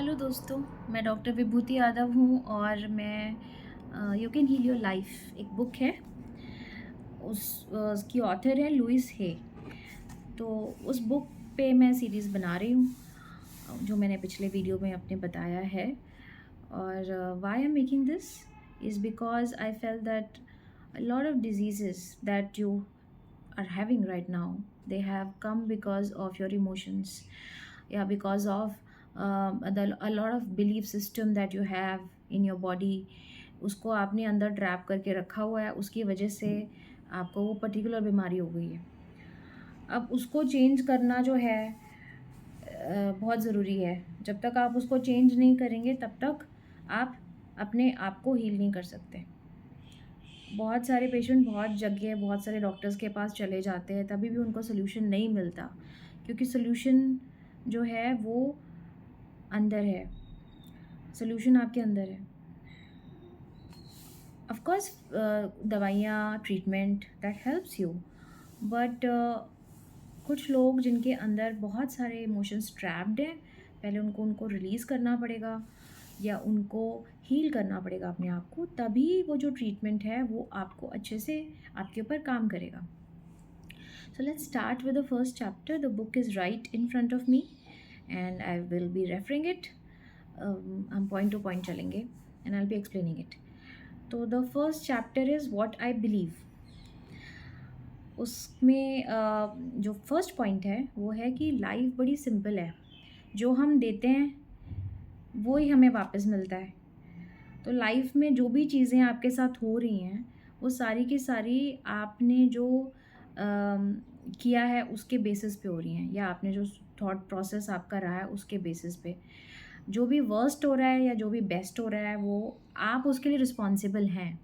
Hello दोस्तों, मैं doctor विभूति यादव हूँ और मैं you can heal your life एक बुक है। उसकी ऑथर है लुइस हे। तो उस बुक पे मैं सीरीज़ बना रही हूँ, जो मैंने पिछले वीडियो में अपने बताया है। और why I am making this is because I fail that a lot of diseases that you are having right now, they have come because of your emotions, yeah, because of a lot of belief system that you have in your body। उसको आपने अंदर trap करके रखा हुआ है, उसकी वजह से आपको वो पर्टिकुलर बीमारी हो गई है। अब उसको चेंज करना जो है बहुत ज़रूरी है। जब तक आप उसको चेंज नहीं करेंगे तब तक आप अपने आप को हील नहीं कर सकते। बहुत सारे पेशेंट बहुत जगह बहुत सारे डॉक्टर्स के पास चले जाते हैं, तभी भी उनको सोल्यूशन नहीं मिलता, क्योंकि सोल्यूशन जो है वो अंदर है। सोल्यूशन आपके अंदर है। ऑफ कोर्स दवाइयाँ, treatment that helps you, but कुछ लोग जिनके अंदर बहुत सारे इमोशंस ट्रैप्ड हैं, पहले उनको उनको रिलीज़ करना पड़ेगा या उनको हील करना पड़ेगा अपने आप को, तभी वो जो ट्रीटमेंट है वो आपको अच्छे से आपके ऊपर काम करेगा। So let's start with the first chapter. The book is right in front of me and I will be referring it. हम point to point चलेंगे and I'll be explaining it. तो the first chapter is what I believe. उसमें जो first point है वो है कि life बड़ी सिंपल है। जो हम देते हैं वो ही हमें वापस मिलता है। तो लाइफ में जो भी चीज़ें आपके साथ हो रही हैं वो सारी की सारी आपने जो किया है उसके बेसिस पे हो रही हैं, या आपने जो थॉट प्रोसेस आपका रहा है उसके बेसिस पे। जो भी वर्स्ट हो रहा है या जो भी बेस्ट हो रहा है वो आप उसके लिए रिस्पॉन्सिबल हैं।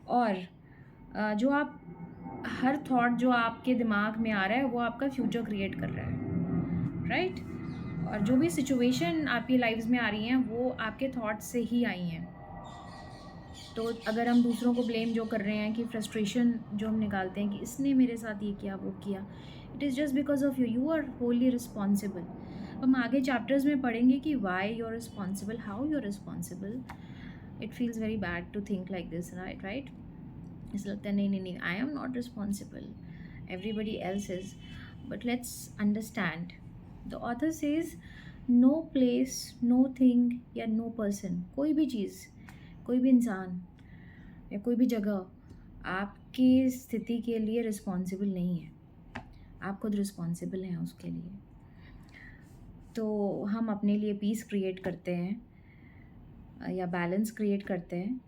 और जो आप हर थॉट जो आपके दिमाग में आ रहा है वो आपका फ्यूचर क्रिएट कर रहा है, राइट? और जो भी सिचुएशन आपकी लाइफ में आ रही हैं वो आपके थॉट से ही आई हैं। तो अगर हम दूसरों को ब्लेम जो कर रहे हैं, कि फ्रस्ट्रेशन जो हम निकालते हैं कि इसने मेरे साथ ये किया वो किया, it is just because of you, you are wholly responsible. हम आगे चैप्टर्स में पढ़ेंगे कि why you are responsible, how you are responsible. It feels very bad to think like this, right? ऐसा लगता है नहीं नहीं नहीं, I am not responsible, everybody else is. But let's understand. The author says no place, no thing या no person, कोई भी चीज़, कोई भी इंसान या कोई भी जगह आपकी स्थिति के लिए रिस्पॉन्सिबल नहीं है। आप खुद रिस्पॉन्सिबल हैं उसके लिए। तो हम अपने लिए पीस क्रिएट करते हैं या बैलेंस क्रिएट करते हैं,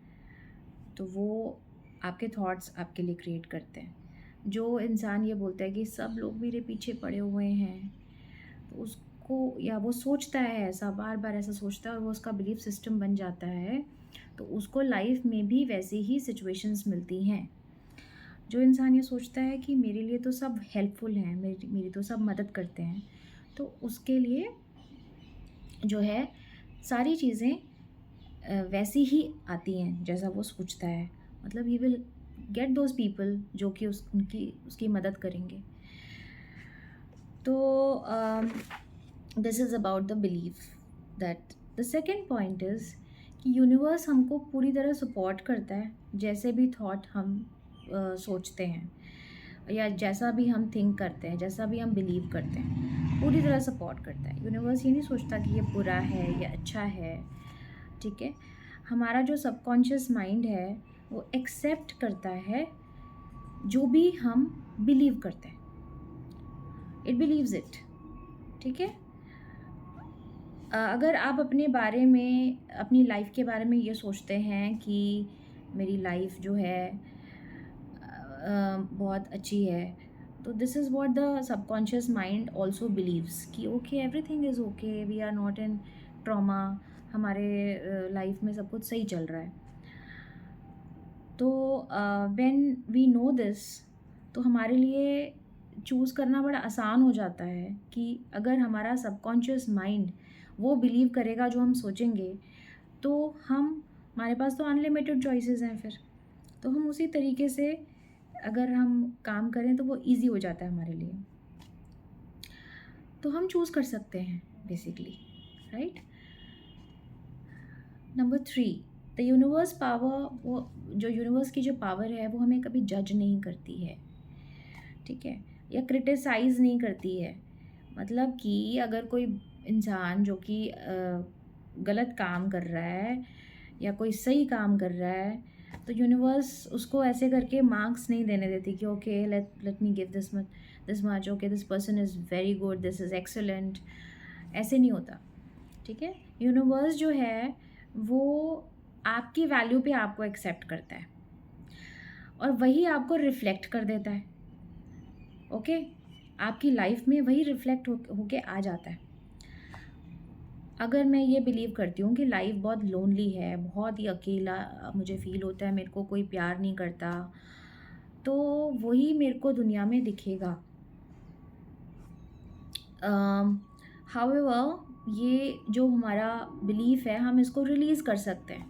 तो वो आपके थॉट्स आपके लिए क्रिएट करते हैं। जो इंसान ये बोलता है कि सब लोग मेरे पीछे पड़े हुए हैं, तो उसको, या वो सोचता है ऐसा, बार बार ऐसा सोचता है और वो उसका बिलीफ सिस्टम बन जाता है, तो उसको लाइफ में भी वैसे ही सिचुएशंस मिलती हैं। जो इंसान ये सोचता है कि मेरे लिए तो सब हेल्पफुल हैं, मेरी मेरी तो सब मदद करते हैं, तो उसके लिए जो है सारी चीज़ें वैसी ही आती हैं जैसा वो सोचता है। मतलब he will get those people जो कि उसकी मदद करेंगे। तो this is about the belief that. The second point is कि यूनिवर्स हमको पूरी तरह सपोर्ट करता है, जैसे भी थॉट हम सोचते हैं या जैसा भी हम थिंक करते हैं, जैसा भी हम बिलीव करते हैं, पूरी तरह सपोर्ट करता है। यूनिवर्स ये नहीं सोचता कि ये बुरा है या अच्छा है, ठीक है? हमारा जो सबकॉन्शियस माइंड है वो एक्सेप्ट करता है जो भी हम बिलीव करते हैं। इट बिलीव्स इट, ठीक है? अगर आप अपने बारे में, अपनी लाइफ के बारे में ये सोचते हैं कि मेरी लाइफ जो है बहुत अच्छी है, तो this is what the subconscious mind also believes कि okay, everything is okay, we are not in trauma, हमारे लाइफ में सब कुछ सही चल रहा है। तो व्हेन वी नो दिस, तो हमारे लिए चूज़ करना बड़ा आसान हो जाता है कि अगर हमारा सबकॉन्शियस माइंड वो बिलीव करेगा जो हम सोचेंगे, तो हमारे पास तो अनलिमिटेड चॉइसेस हैं फिर। तो हम उसी तरीके से अगर हम काम करें तो वो ईज़ी हो जाता है हमारे लिए। तो हम चूज़ कर सकते हैं basically, right? Number 3, the universe power, वो जो यूनिवर्स की जो पावर है वो हमें कभी जज नहीं करती है, ठीक है, या क्रिटिसाइज़ नहीं करती है। मतलब कि अगर कोई इंसान जो कि गलत काम कर रहा है या कोई सही काम कर रहा है, तो यूनिवर्स उसको ऐसे करके मार्क्स नहीं देने देती कि okay let let me give this much, okay this person is very good, this is excellent. ऐसे नहीं होता, ठीक है। यूनिवर्स जो है वो आपकी वैल्यू पे आपको एक्सेप्ट करता है और वही आपको रिफ्लेक्ट कर देता है, ओके। आपकी लाइफ में वही रिफ्लेक्ट होके आ जाता है। अगर मैं ये बिलीव करती हूँ कि लाइफ बहुत लोनली है, बहुत ही अकेला मुझे फ़ील होता है, मेरे को कोई प्यार नहीं करता, तो वही मेरे को दुनिया में दिखेगा। हाउएवर ये जो हमारा बिलीफ है, हम इसको रिलीज़ कर सकते हैं।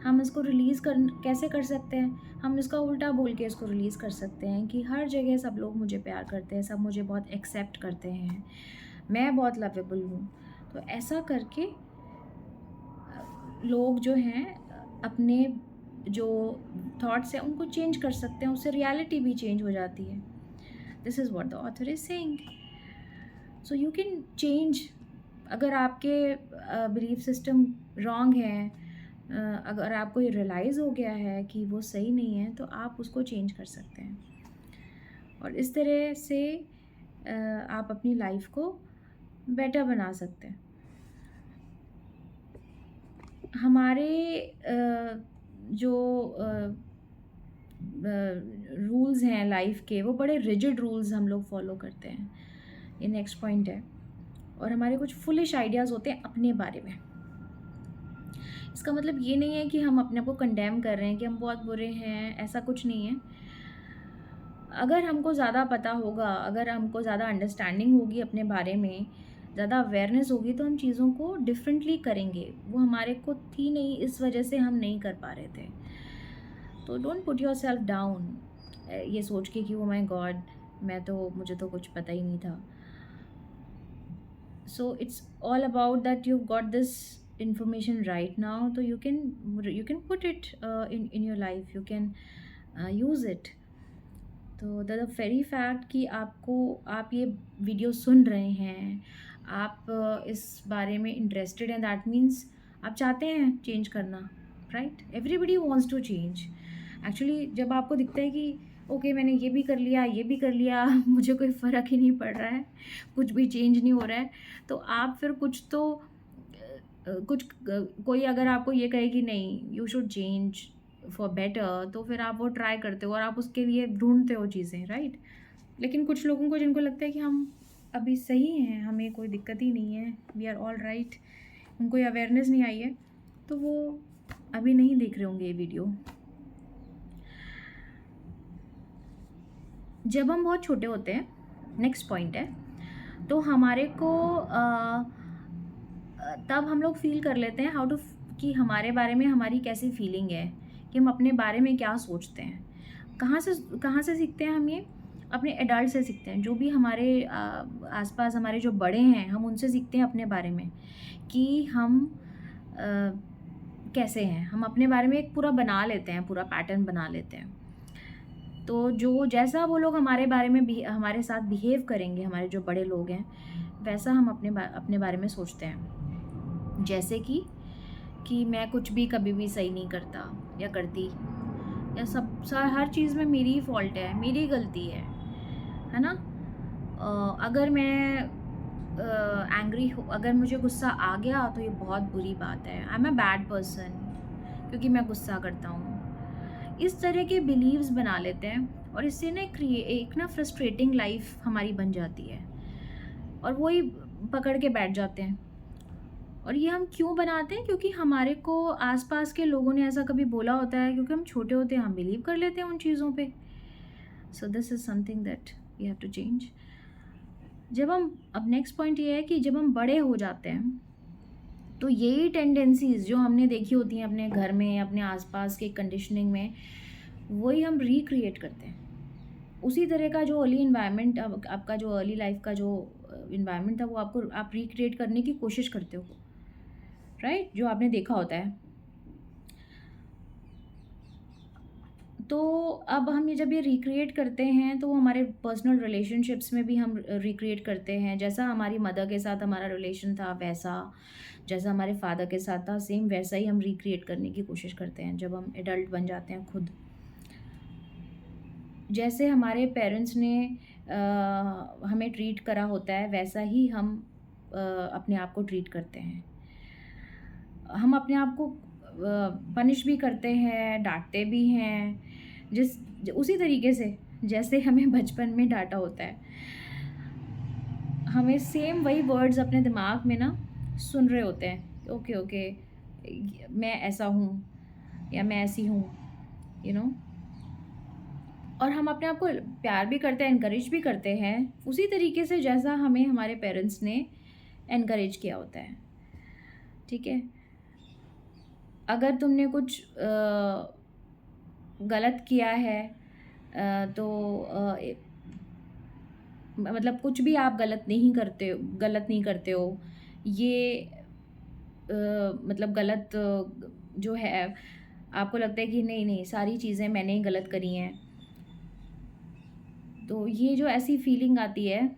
हम इसको रिलीज़ कर कैसे कर सकते हैं? हम इसका उल्टा बोल के इसको रिलीज़ कर सकते हैं कि हर जगह सब लोग मुझे प्यार करते हैं, सब मुझे बहुत एक्सेप्ट करते हैं, मैं बहुत लवेबल हूँ। तो ऐसा करके लोग जो हैं अपने जो थॉट्स हैं उनको चेंज कर सकते हैं, उससे रियलिटी भी चेंज हो जाती है। This is what the author is saying. So you can change. अगर आपके बिलीफ सिस्टम रॉन्ग है, अगर आपको ये रियलाइज़ हो गया है कि वो सही नहीं है, तो आप उसको चेंज कर सकते हैं और इस तरह से आप अपनी लाइफ को बेटर बना सकते हैं। हमारे जो रूल्स हैं लाइफ के, वो बड़े रिजिड रूल्स हम लोग फॉलो करते हैं, ये नेक्स्ट पॉइंट है। और हमारे कुछ फुलिश आइडियाज़ होते हैं अपने बारे में। इसका मतलब ये नहीं है कि हम अपने आप को कंडेम कर रहे हैं कि हम बहुत बुरे हैं, ऐसा कुछ नहीं है। अगर हमको ज़्यादा पता होगा, अगर हमको ज़्यादा अंडरस्टैंडिंग होगी अपने बारे में, ज़्यादा अवेयरनेस होगी, तो हम चीज़ों को डिफरेंटली करेंगे। वो हमारे को थी नहीं, इस वजह से हम नहीं कर पा रहे थे। तो don't put your self down ये सोच के कि ओ माय गॉड, मुझे तो कुछ पता ही नहीं था। So it's all about that you've got this information right now, so you can put it in your life, you can use it. तो द वेरी फैक्ट कि आप ये वीडियो सुन रहे हैं, आप इस बारे में इंटरेस्टेड हैं, दैट मीन्स आप चाहते हैं चेंज करना, right. Everybody wants to change. Actually जब आपको दिखता है कि ओके मैंने ये भी कर लिया, ये भी कर लिया, मुझे कोई फ़र्क ही नहीं पड़ रहा है, कुछ भी चेंज नहीं हो रहा है, तो आप फिर कुछ तो कोई अगर आपको ये कहे कि नहीं you should change for better, तो फिर आप वो ट्राई करते हो और आप उसके लिए ढूंढते हो चीज़ें, राइट। लेकिन कुछ लोगों को जिनको लगता है कि हम अभी सही हैं, हमें कोई दिक्कत ही नहीं है, वी आर ऑल राइट, उनको ये अवेयरनेस नहीं आई है, तो वो अभी नहीं देख रहे होंगे ये वीडियो। जब हम बहुत छोटे होते हैं, नेक्स्ट पॉइंट है, तो हमारे को तब हम लोग फील कर लेते हैं हाउ टू, कि हमारे बारे में हमारी कैसी फीलिंग है, कि हम अपने बारे में क्या सोचते हैं। कहाँ से सीखते हैं हम ये? अपने एडल्ट से सीखते हैं। जो भी हमारे आसपास हमारे जो बड़े हैं, हम उनसे सीखते हैं अपने बारे में कि हम कैसे हैं। हम अपने बारे में एक पूरा बना लेते हैं, पूरा पैटर्न बना लेते हैं। तो जो जैसा वो लोग हमारे बारे में हमारे साथ बिहेव करेंगे, हमारे जो बड़े लोग हैं, वैसा हम अपने बारे में सोचते हैं। जैसे कि मैं कुछ भी कभी भी सही नहीं करता या करती, या हर चीज़ में मेरी ही फॉल्ट है, मेरी गलती है ना। अगर मैं एंग्री हो, अगर मुझे गुस्सा आ गया तो ये बहुत बुरी बात है, I am a bad person क्योंकि मैं गुस्सा करता हूँ। इस तरह के बिलीव्स बना लेते हैं और इससे ना एक ना फ्रस्ट्रेटिंग लाइफ हमारी बन जाती है और वही पकड़ के बैठ जाते हैं। और ये हम क्यों बनाते हैं? क्योंकि हमारे को आसपास के लोगों ने ऐसा कभी बोला होता है, क्योंकि हम छोटे होते हैं, हम बिलीव कर लेते हैं उन चीज़ों पे। So this is something that we have to change. अब नेक्स्ट पॉइंट ये है कि जब हम बड़े हो जाते हैं, तो यही टेंडेंसीज़ जो हमने देखी होती हैं अपने घर में, अपने आसपास के कंडीशनिंग में, वही हम रिक्रिएट करते हैं। उसी तरह का जो अर्ली इन्वायरमेंट, आपका जो अर्ली लाइफ का जो इन्वायरमेंट था, वो आप रिक्रिएट करने की कोशिश करते हो, राइट। जो आपने देखा होता है तो अब हम ये जब ये रिक्रिएट करते हैं तो वो हमारे पर्सनल रिलेशनशिप्स में भी हम रिक्रिएट करते हैं। जैसा हमारी मदर के साथ हमारा रिलेशन था वैसा, जैसा हमारे फादर के साथ था सेम वैसा ही हम रिक्रिएट करने की कोशिश करते हैं जब हम एडल्ट बन जाते हैं खुद। जैसे हमारे पेरेंट्स ने हमें ट्रीट करा होता है वैसा ही हम अपने आप को ट्रीट करते हैं। हम अपने आप को पनिश भी करते हैं, डाँटते भी हैं, उसी तरीके से जैसे हमें बचपन में डाँटा होता है। हमें सेम वही वर्ड्स अपने दिमाग में ना सुन रहे होते हैं, ओके, ओके, मैं ऐसा हूँ या मैं ऐसी हूँ, यू नो। और हम अपने आप को प्यार भी करते हैं, एनकरेज भी करते हैं, उसी तरीके से जैसा हमें हमारे पेरेंट्स ने एनकरेज किया होता है, ठीक है? अगर तुमने कुछ गलत किया है तो मतलब कुछ भी आप गलत नहीं करते हो, ये मतलब गलत जो है आपको लगता है कि नहीं, नहीं सारी चीज़ें मैंने ही गलत करी हैं। तो ये जो ऐसी फीलिंग आती है,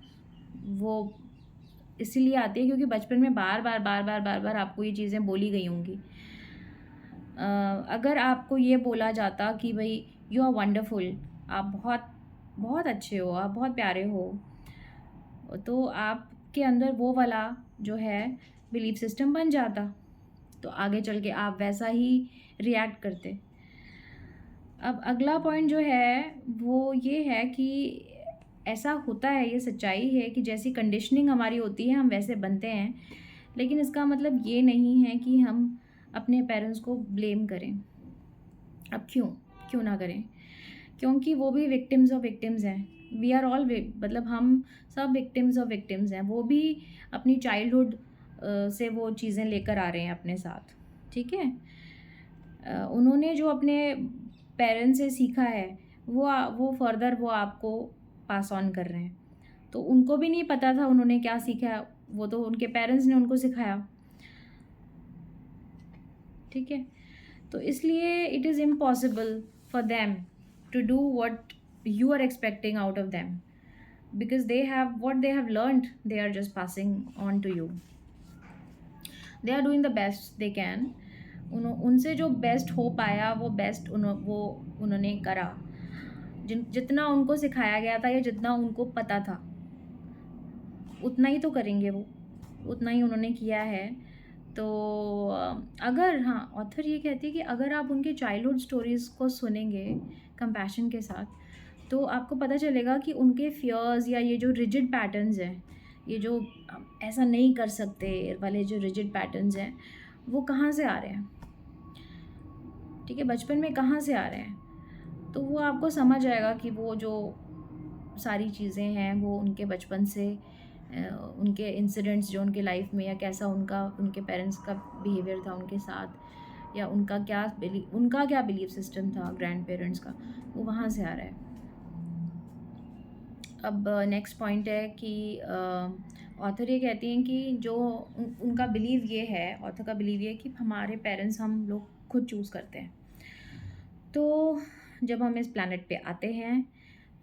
वो इसीलिए आती है क्योंकि बचपन में बार-बार आपको ये चीज़ें बोली गई होंगी। अगर आपको ये बोला जाता कि भई यू आर वंडरफुल, आप बहुत बहुत अच्छे हो, आप बहुत प्यारे हो, तो आपके अंदर वो वाला जो है बिलीफ सिस्टम बन जाता, तो आगे चल के आप वैसा ही रिएक्ट करते। अब अगला पॉइंट जो है वो ये है कि ऐसा होता है, ये सच्चाई है कि जैसी कंडीशनिंग हमारी होती है हम वैसे बनते हैं, लेकिन इसका मतलब ये नहीं है कि हम अपने पेरेंट्स को ब्लेम करें। अब क्यों ना करें? क्योंकि वो भी विक्टिम्स ऑफ विक्टिम्स हैं। वी आर ऑल मतलब हम सब विक्टिम्स ऑफ विक्टिम्स हैं। वो भी अपनी चाइल्डहुड से वो चीज़ें लेकर आ रहे हैं अपने साथ, ठीक है? उन्होंने जो अपने पेरेंट्स से सीखा है वो फर्दर वो आपको पास ऑन कर रहे हैं। तो उनको भी नहीं पता था उन्होंने क्या सीखा है, वो तो उनके पेरेंट्स ने उनको सिखाया, ठीक है? तो इसलिए it is impossible for them to do what you are expecting out of them, because they have what they have learned, they are just passing on to you. They are doing the best they can. उनसे जो best हो पाया वो best उन्होंने करा। जितना उनको सिखाया गया था या जितना उनको पता था उतना ही तो करेंगे वो, उतना ही उन्होंने किया है। तो अगर हाँ, ऑथर ये कहती है कि अगर आप उनके चाइल्डहुड स्टोरीज़ को सुनेंगे कंपैशन के साथ, तो आपको पता चलेगा कि उनके फियर्स या ये जो रिजिड पैटर्न्स हैं, ये जो ऐसा नहीं कर सकते वाले जो रिजिड पैटर्न्स हैं, वो कहाँ से आ रहे हैं, ठीक है? बचपन में कहाँ से आ रहे हैं? तो वो आपको समझ आएगा कि वो जो सारी चीज़ें हैं वो उनके बचपन से उनके इंसिडेंट्स जो उनके लाइफ में, या कैसा उनके पेरेंट्स का बिहेवियर था उनके साथ, या उनका क्या बिलीफ सिस्टम था ग्रैंड पेरेंट्स का, वो वहाँ से आ रहा है। अब नेक्स्ट पॉइंट है कि ऑथर ये कहती हैं कि जो उनका बिलीव ये है, ऑथर का बिलीव ये है कि हमारे पेरेंट्स हम लोग खुद चूज़ करते हैं। तो जब हम इस प्लैनेट पे आते हैं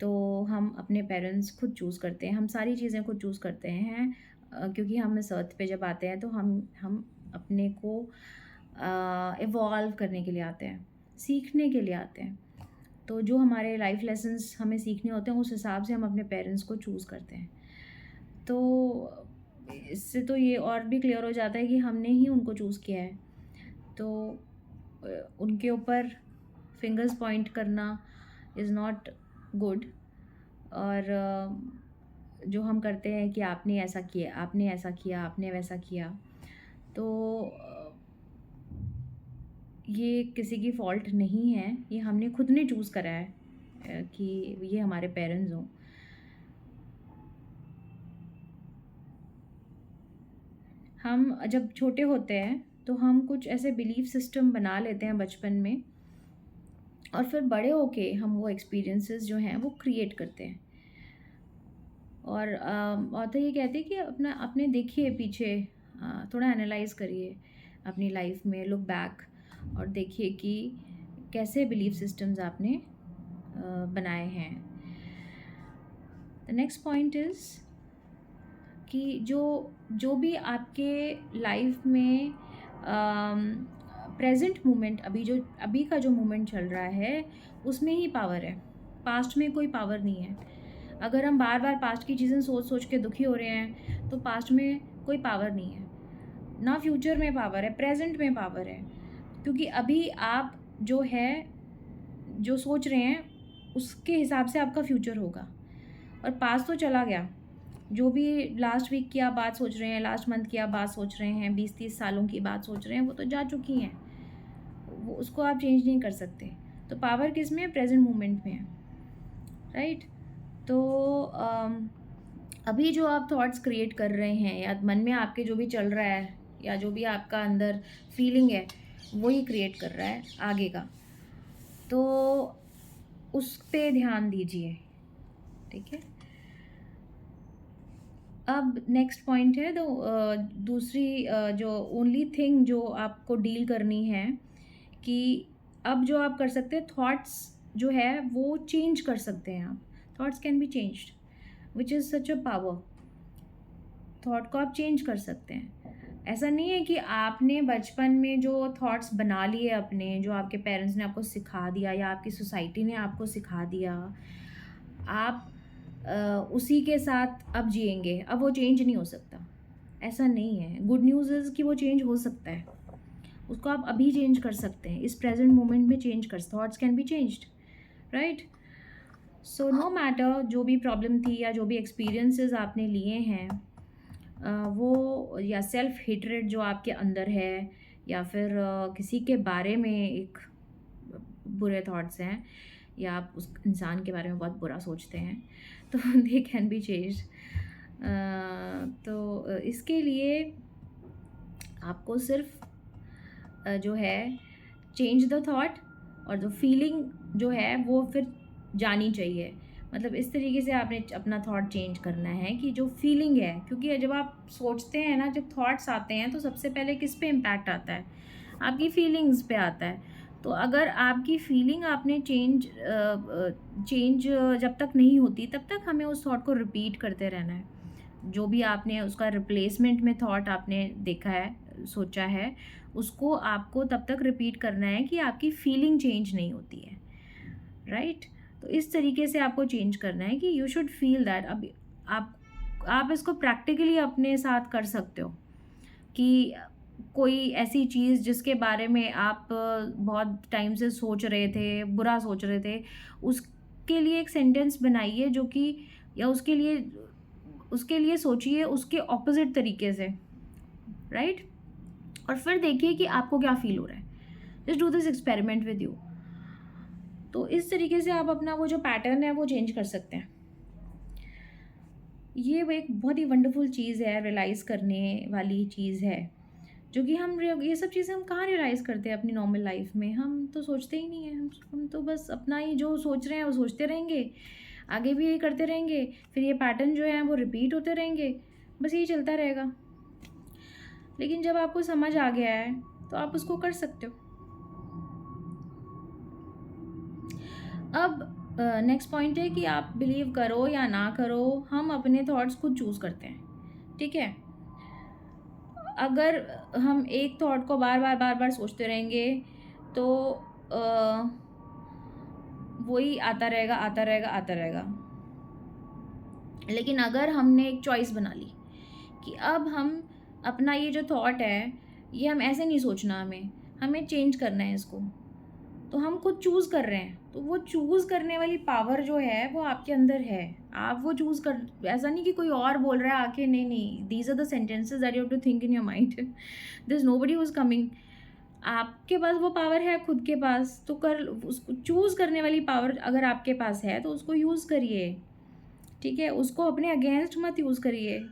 तो हम अपने पेरेंट्स खुद चूज़ करते हैं, हम सारी चीज़ें खुद चूज़ करते हैं, क्योंकि हम इस अर्थ पे जब आते हैं तो हम अपने को इवॉल्व करने के लिए आते हैं, सीखने के लिए आते हैं। तो जो हमारे लाइफ लेसन्स हमें सीखने होते हैं उस हिसाब से हम अपने पेरेंट्स को चूज़ करते हैं। तो इससे तो ये और भी क्लियर हो जाता है कि हमने ही उनको चूज़ किया है। तो उनके ऊपर फिंगर्स पॉइंट करना इज़ नॉट गुड। और जो हम करते हैं कि आपने ऐसा किया, आपने ऐसा किया, आपने वैसा किया, तो ये किसी की फ़ॉल्ट नहीं है, ये हमने खुद ने चूज़ करा है कि ये हमारे पेरेंट्स हों। हम जब छोटे होते हैं तो हम कुछ ऐसे बिलीफ सिस्टम बना लेते हैं बचपन में, और फिर बड़े होके हम वो एक्सपीरियंसेस जो हैं वो क्रिएट करते हैं। और ऑथर ये कहते हैं कि अपने देखिए पीछे, थोड़ा एनालाइज़ करिए अपनी लाइफ में, लुक बैक और देखिए कि कैसे बिलीफ सिस्टम्स आपने बनाए हैं। द नेक्स्ट पॉइंट इज़ कि जो भी आपके लाइफ में प्रेजेंट मोमेंट, अभी का जो मोमेंट चल रहा है उसमें ही पावर है, पास्ट में कोई पावर नहीं है। अगर हम बार बार पास्ट की चीज़ें सोच सोच के दुखी हो रहे हैं तो पास्ट में कोई पावर नहीं है, ना फ्यूचर में पावर है, प्रेजेंट में पावर है। क्योंकि अभी आप जो सोच रहे हैं उसके हिसाब से आपका फ्यूचर होगा। और पास्ट तो चला गया, जो भी लास्ट वीक की आप बात सोच रहे हैं, लास्ट मंथ की आप बात सोच रहे हैं, 20-30 सालों की बात सोच रहे हैं, वो तो जा चुकी हैं, वो उसको आप चेंज नहीं कर सकते। तो पावर किस में है? प्रेजेंट मोमेंट में है, राइट। तो अभी जो आप थॉट्स क्रिएट कर रहे हैं या मन में आपके जो भी चल रहा है या जो भी आपका अंदर फीलिंग है वही क्रिएट कर रहा है आगे का, तो उस पे ध्यान दीजिए, ठीक है। अब नेक्स्ट पॉइंट है तो दूसरी जो ओनली थिंग जो आपको डील करनी है कि अब जो आप कर सकते हैं, थॉट्स जो है वो चेंज कर सकते हैं आप। Thoughts can be changed which is such a power. Thought को आप चेंज कर सकते हैं। ऐसा नहीं है कि आपने बचपन में जो थॉट्स बना लिए अपने, जो आपके पेरेंट्स ने आपको सिखा दिया या आपकी सोसाइटी ने आपको सिखा दिया, आप उसी के साथ अब जिएंगे, अब वो चेंज नहीं हो सकता। ऐसा नहीं है। गुड न्यूज़ इज़ कि वो चेंज हो सकता है, उसको आप अभी चेंज कर सकते हैं, इस प्रेजेंट मोमेंट में चेंज कर। Thoughts can be changed, right. So no matter जो भी प्रॉब्लम थी या जो भी एक्सपीरियंसेस आपने लिए हैं, वो या सेल्फ हेट्रेड जो आपके अंदर है या फिर किसी के बारे में एक बुरे थॉट्स हैं या आप उस इंसान के बारे में बहुत बुरा सोचते हैं, तो दे कैन बी चेंज। तो इसके लिए आपको सिर्फ जो है चेंज द थॉट, और जो फीलिंग जो है वो फिर जानी चाहिए। मतलब इस तरीके से आपने अपना थॉट चेंज करना है कि जो फीलिंग है, क्योंकि जब आप सोचते हैं ना, जब थॉट्स आते हैं तो सबसे पहले किस पे इम्पैक्ट आता है? आपकी फीलिंग्स पे आता है। तो अगर आपकी फीलिंग आपने चेंज जब तक नहीं होती तब तक हमें उस थॉट को रिपीट करते रहना है। जो भी आपने उसका रिप्लेसमेंट में थॉट आपने देखा है, सोचा है, उसको आपको तब तक रिपीट करना है कि आपकी फीलिंग चेंज नहीं होती है, राइट। तो इस तरीके से आपको चेंज करना है कि यू शुड फील दैट। अब आप इसको प्रैक्टिकली अपने साथ कर सकते हो कि कोई ऐसी चीज़ जिसके बारे में आप बहुत टाइम से सोच रहे थे, बुरा सोच रहे थे, उसके लिए एक सेंटेंस बनाइए जो कि, या उसके लिए सोचिए उसके ऑपोजिट तरीके से, राइट। और फिर देखिए कि आपको क्या फील हो रहा है। Just do this experiment with you. तो इस तरीके से आप अपना वो जो पैटर्न है वो चेंज कर सकते हैं। ये वो एक बहुत ही वंडरफुल चीज़ है, रियलाइज़ करने वाली चीज़ है, जो कि ये सब चीज़ें हम कहाँ रियलाइज़ करते हैं अपनी नॉर्मल लाइफ में। हम तो सोचते ही नहीं हैं, हम तो बस अपना ही जो सोच रहे हैं वो सोचते रहेंगे, आगे भी यही करते रहेंगे, फिर ये पैटर्न जो है वो रिपीट होते रहेंगे, बस यही चलता रहेगा। लेकिन जब आपको समझ आ गया है तो आप उसको कर सकते हो। अब नेक्स्ट पॉइंट है कि आप बिलीव करो या ना करो, हम अपने थॉट्स खुद चूज़ करते हैं, ठीक है। अगर हम एक थॉट को बार बार सोचते रहेंगे तो वही आता रहेगा आता रहेगा आता रहेगा। लेकिन अगर हमने एक चॉइस बना ली कि अब हम अपना ये जो थॉट है ये हम ऐसे नहीं सोचना, हमें चेंज करना है इसको, तो हम खुद चूज़ कर रहे हैं। तो वो चूज़ करने वाली पावर जो है वो आपके अंदर है। आप वो चूज़ कर, ऐसा नहीं कि कोई और बोल रहा है आके, नहीं, these are the sentences that you have to think in your mind. There is nobody who is coming. आपके पास वो पावर है खुद के पास, तो कर उसको चूज़ करने वाली पावर अगर आपके पास है तो उसको यूज़ करिए, ठीक है। उसको अपने अगेंस्ट मत यूज़ करिए।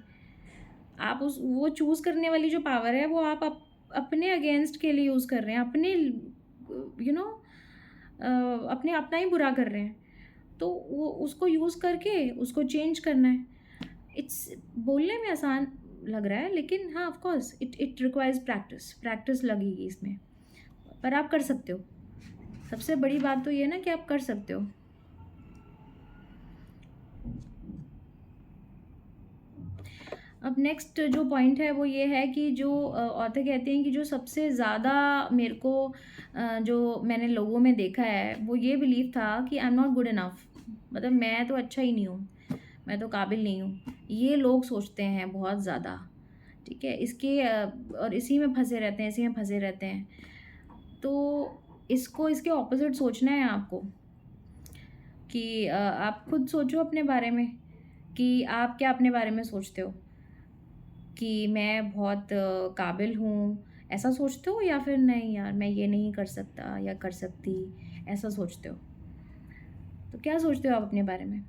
आप वो चूज़ करने वाली जो पावर है वो आप अपने अगेंस्ट के लिए यूज़ कर रहे हैं, अपने अपने अपना ही बुरा कर रहे हैं। तो वो उसको यूज़ करके उसको चेंज करना है। इट्स बोलने में आसान लग रहा है, लेकिन हाँ, of course it requires practice लगेगी इसमें, पर आप कर सकते हो। सबसे बड़ी बात तो ये है ना कि आप कर सकते हो। अब नेक्स्ट जो पॉइंट है वो ये है कि जो ऑथर कहते हैं कि जो सबसे ज़्यादा मेरे को जो मैंने लोगों में देखा है वो ये बिलीव था कि आई एम नॉट गुड इनफ, मतलब मैं तो अच्छा ही नहीं हूँ, मैं तो काबिल नहीं हूँ, ये लोग सोचते हैं बहुत ज़्यादा। ठीक है, इसके और इसी में फंसे रहते हैं, इसी में फंसे रहते हैं। तो इसको इसके ऑपोजिट सोचना है आपको कि आप खुद सोचो अपने बारे में कि आप क्या अपने बारे में सोचते हो कि मैं बहुत काबिल हूँ, ऐसा सोचते हो, या फिर नहीं यार मैं ये नहीं कर सकता या कर सकती, ऐसा सोचते हो? तो क्या सोचते हो आप अपने बारे में?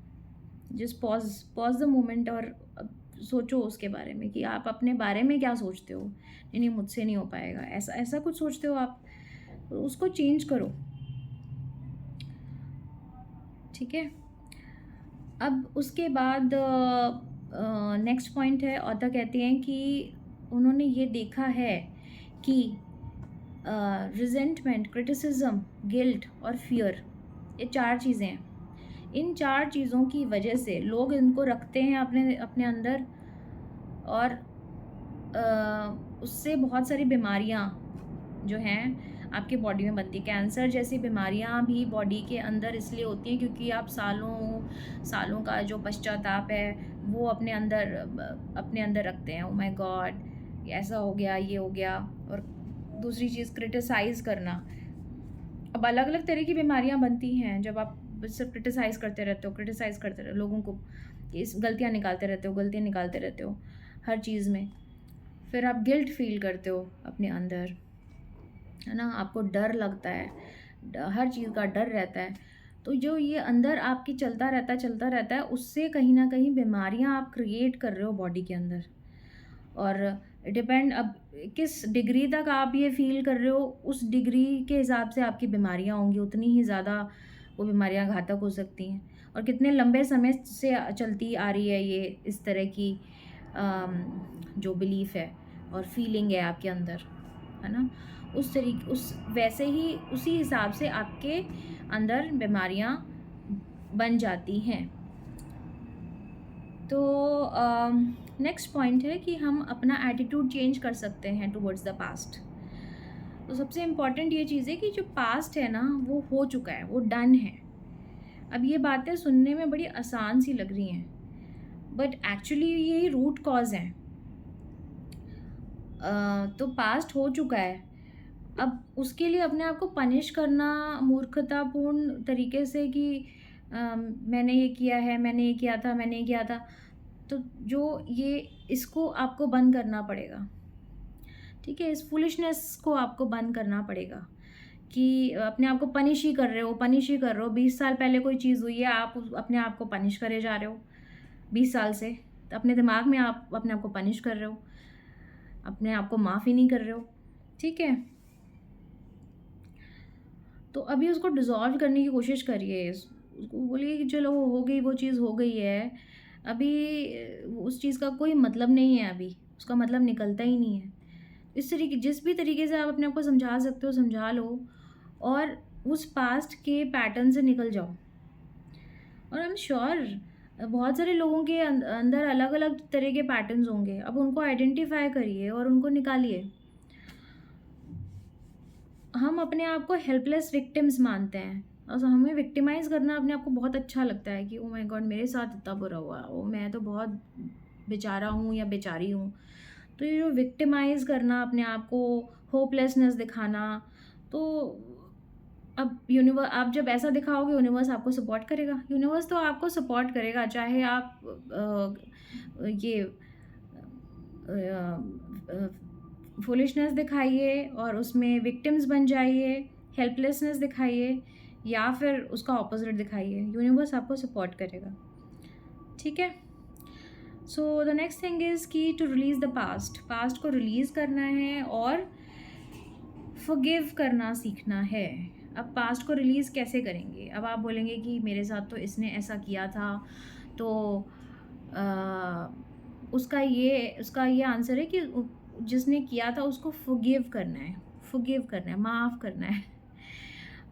Just pause pause the moment और सोचो उसके बारे में कि आप अपने बारे में क्या सोचते हो? नहीं, नहीं मुझसे नहीं हो पाएगा, ऐसा ऐसा कुछ सोचते हो आप? तो उसको चेंज करो, ठीक है? अब उसके बाद नेक्स्ट पॉइंट है, ऑथर कहते हैं कि उन्होंने ये देखा है कि रिजेंटमेंट, क्रिटिसिज्म, गिल्ट और फियर, ये 4 चीज़ें हैं। इन 4 चीज़ों की वजह से लोग इनको रखते हैं अपने अपने अंदर, और उससे बहुत सारी बीमारियाँ जो हैं आपकी बॉडी में बनती है। कैंसर जैसी बीमारियाँ भी बॉडी के अंदर इसलिए होती हैं क्योंकि आप सालों सालों का जो पश्चाताप है वो अपने अंदर रखते हैं। Oh my God! ऐसा हो गया, ये हो गया। और दूसरी चीज़ क्रिटिसाइज़ करना। अब अलग-अलग तरह की बीमारियाँ बनती हैं जब आप सिर्फ़ क्रिटिसाइज़ करते रहो लोगों को, इस गलतियाँ निकालते रहते हो हर चीज़ में। फिर आप गिल्ट फ़ील करते हो अपने अंदर, है ना? आपको डर लगता है, हर चीज़ का डर रहता है। तो जो ये अंदर आपकी चलता रहता है, उससे कहीं न कहीं बीमारियाँ आप क्रिएट कर रहे हो बॉडी के अंदर। और डिपेंड अब किस डिग्री तक आप ये फ़ील कर रहे हो, उस डिग्री के हिसाब से आपकी बीमारियाँ होंगी, उतनी ही ज़्यादा वो बीमारियाँ घातक हो सकती हैं। और कितने लंबे समय से चलती आ रही है ये इस तरह की जो बिलीफ़ है और फ़ीलिंग है आपके अंदर, है ना? उस वैसे ही उसी हिसाब से आपके अंदर बीमारियाँ बन जाती हैं। तो नेक्स्ट पॉइंट है कि हम अपना एटीट्यूड चेंज कर सकते हैं टुवर्ड्स द पास्ट। तो सबसे इम्पॉर्टेंट ये चीज़ है कि जो पास्ट है ना वो हो चुका है, वो डन है। अब ये बातें सुनने में बड़ी आसान सी लग रही हैं, बट एक्चुअली यही रूट कॉज है। तो पास्ट हो चुका है, अब उसके लिए अपने आप को पनिश करना मूर्खतापूर्ण तरीके से कि मैंने ये किया है, मैंने ये किया था, मैंने ये किया था, तो जो ये इसको आपको बंद करना पड़ेगा, ठीक है? इस फूलिशनेस को आपको बंद करना पड़ेगा कि अपने आप को पनिश ही कर रहे हो, पनिश ही कर रहे हो। 20 साल पहले कोई चीज़ हुई है, आप अपने आप को पनिश करे जा रहे हो 20 साल से। तो अपने दिमाग में आप अपने आप को पनिश कर रहे हो, अपने आप को माफ़ ही नहीं कर रहे हो, ठीक है? तो अभी उसको डिज़ॉल्व करने की कोशिश करिए। उसको बोलिए कि चलो वो हो गई, वो चीज़ हो गई है। अभी उस चीज़ का कोई मतलब नहीं है अभी, उसका मतलब निकलता ही नहीं है। जिस भी तरीके से आप अपने आप को समझा सकते हो समझा लो, और उस पास्ट के पैटर्न से निकल जाओ। और आई एम श्योर बहुत सारे लोगों के अंदर अलग-अलग तरह के पैटर्न्स होंगे। अब उनको आइडेंटिफ़ाई करिए और उनको निकालिए। हम अपने आप को हेल्पलेस विक्टिम्स मानते हैं और हमें विक्टिमाइज़ करना अपने आप को बहुत अच्छा लगता है कि ओह माय गॉड मेरे साथ इतना बुरा हुआ, ओह मैं तो बहुत बेचारा हूँ या बेचारी हूँ। तो ये जो विक्टिमाइज़ करना अपने आप को, होपलेसनेस दिखाना, तो अब आप जब ऐसा दिखाओगे यूनिवर्स आपको सपोर्ट करेगा। यूनिवर्स तो आपको सपोर्ट करेगा चाहे आप ये फूलिशनेस दिखाइए और उसमें विक्टिम्स बन जाइए, हेल्पलेसनेस दिखाइए, या फिर उसका ऑपोज़िट दिखाइए, यूनिवर्स आपको सपोर्ट करेगा, ठीक है? So the next thing is कि टू रिलीज़ द पास्ट को रिलीज़ करना है और फ़ॉरगिव करना सीखना है। अब पास्ट को रिलीज़ कैसे करेंगे? अब आप बोलेंगे कि मेरे साथ तो इसने ऐसा किया था, तो उसका ये आंसर है कि जिसने किया था उसको फ़ॉरगिव करना है, माफ़ करना है।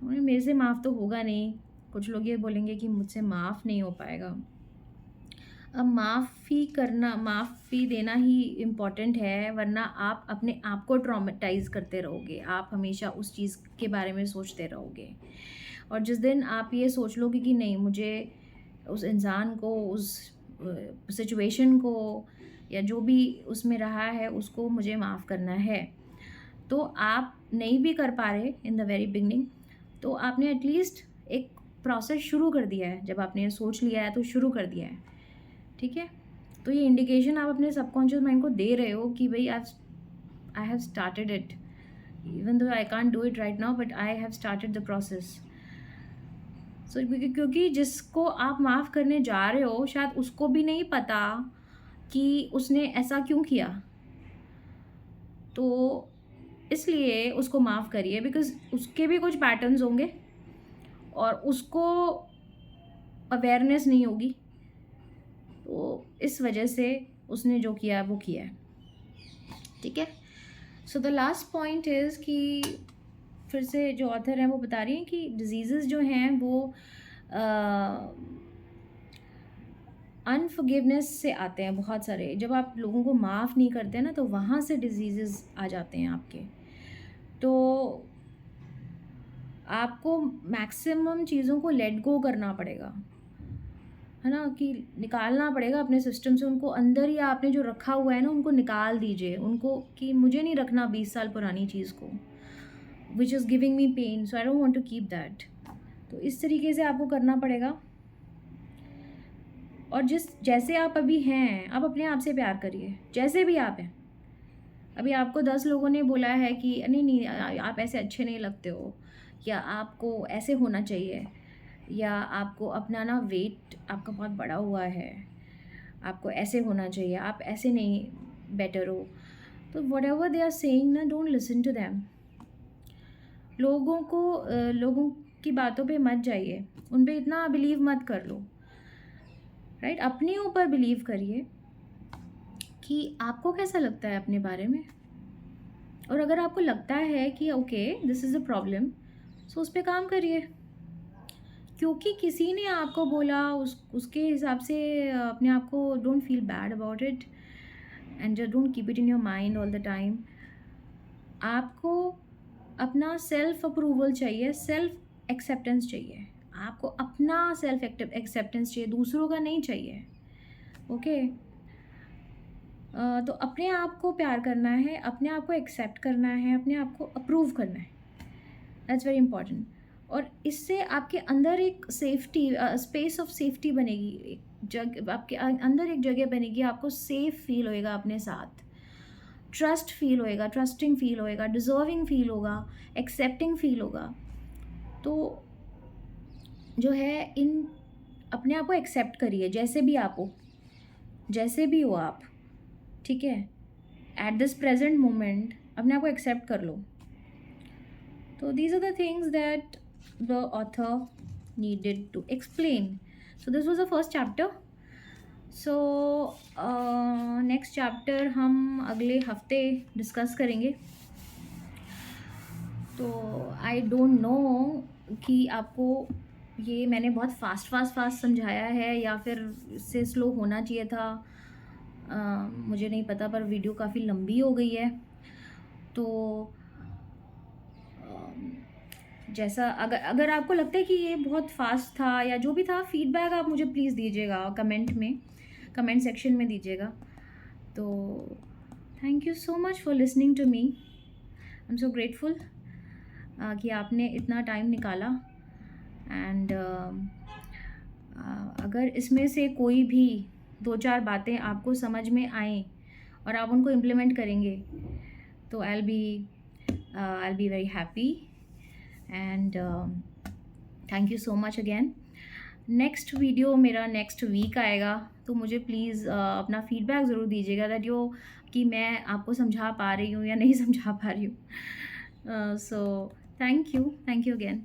मेरे से माफ़ तो होगा नहीं, कुछ लोग ये बोलेंगे कि मुझसे माफ़ नहीं हो पाएगा। अब माफ़ी देना ही इम्पोर्टेंट है, वरना आप अपने आप को ट्रॉमेटाइज़ करते रहोगे। आप हमेशा उस चीज़ के बारे में सोचते रहोगे, और जिस दिन आप ये सोच लोगे कि नहीं, मुझे उस इंसान को, उस सिचुएशन को, या जो भी उसमें रहा है उसको मुझे माफ़ करना है, तो आप नहीं भी कर पा रहे इन द वेरी बिगनिंग, तो आपने एटलीस्ट एक प्रोसेस शुरू कर दिया है। जब आपने ये सोच लिया है तो शुरू कर दिया है, ठीक है? तो ये इंडिकेशन आप अपने सबकॉन्शियस माइंड को दे रहे हो कि भाई I have started it, even though I can't do it right now, but I have started the process. So क्योंकि जिसको आप माफ़ करने जा रहे हो, शायद उसको भी नहीं पता कि उसने ऐसा क्यों किया। तो इसलिए उसको माफ़ करिए, बिकॉज़ उसके भी कुछ पैटर्न्स होंगे और उसको अवेयरनेस नहीं होगी। तो इस वजह से उसने जो किया वो किया है, ठीक है? So the last point is कि फिर से जो ऑथर हैं वो बता रही हैं कि डिजीज़ेज़ जो हैं वो अनफॉरगिवनेस से आते हैं बहुत सारे। जब आप लोगों को माफ़ नहीं करते ना, तो वहाँ से डिजीज़ेज़ आ जाते हैं आपके। तो आपको मैक्सिमम चीज़ों को लेट गो करना पड़ेगा, है ना? कि निकालना पड़ेगा अपने सिस्टम से उनको, अंदर ही आपने जो रखा हुआ है ना उनको निकाल दीजिए उनको, कि मुझे नहीं रखना 20 साल पुरानी चीज़ को, which is giving me pain, so I don't want to keep that. तो इस तरीके से आपको करना पड़ेगा। और जैसे आप अभी हैं, आप अपने आप से प्यार करिए, जैसे भी आप हैं। अभी आपको 10 लोगों ने बोला है कि नहीं नहीं आप ऐसे अच्छे नहीं लगते हो, या आपको ऐसे होना चाहिए, या आपको अपना ना वेट आपका बहुत बड़ा हुआ है, आपको ऐसे होना चाहिए, आप ऐसे नहीं बेटर हो। तो whatever they are saying ना, डोंट लिसन टू दैम। लोगों की बातों पे मत जाइए, उन पे इतना बिलीव मत कर लो, राइट? अपने ऊपर बिलीव करिए कि आपको कैसा लगता है अपने बारे में। और अगर आपको लगता है कि okay this is a problem, so उस पे काम करिए। क्योंकि किसी ने आपको बोला उसके हिसाब से अपने आप को don't feel bad about it, and just don't keep it in your mind all the time. आपको अपना सेल्फ अप्रूवल चाहिए, सेल्फ एक्सेप्टेंस चाहिए। आपको अपना सेल्फ एक्सेप्टेंस चाहिए, दूसरों का नहीं चाहिए, ओके? तो अपने आप को प्यार करना है, अपने आप को एक्सेप्ट करना है, अपने आप को अप्रूव करना है, दैट्स वेरी इंपॉर्टेंट। और इससे आपके अंदर एक सेफ्टी, स्पेस ऑफ सेफ्टी बनेगी, आपके अंदर एक जगह बनेगी, आपको सेफ फील होएगा अपने साथ, ट्रस्ट फील होएगा, ट्रस्टिंग फील होएगा, डिज़र्विंग फील होगा, एक्सेप्टिंग फील होगा। तो जो है, इन अपने आप को एक्सेप्ट करिए, जैसे भी आप हो, जैसे भी हो आप, ठीक है? एट दिस प्रेजेंट मोमेंट अपने आप को एक्सेप्ट कर लो। तो these are the things that the author needed to explain. So this was the first chapter. So next chapter हम अगले हफ्ते डिस्कस करेंगे। तो आई डोंट नो कि आपको ये मैंने बहुत फास्ट समझाया है या फिर इससे स्लो होना चाहिए था, मुझे नहीं पता, पर वीडियो काफ़ी लंबी हो गई है। तो जैसा अगर आपको लगता है कि ये बहुत फास्ट था या जो भी था, फीडबैक आप मुझे प्लीज़ दीजिएगा कमेंट सेक्शन में दीजिएगा। तो thank you so much for listening to me, I am so grateful कि आपने इतना टाइम निकाला। एंड अगर इसमें से कोई भी 2-4 बातें आपको समझ में आएँ और आप उनको इम्प्लीमेंट करेंगे, तो I will be very happy. And thank you so much again. Next video मेरा नेक्स्ट वीक आएगा, तो मुझे प्लीज़ अपना फीडबैक ज़रूर दीजिएगा दैट कि मैं आपको समझा पा रही हूँ या नहीं समझा पा रही हूँ। So thank you again.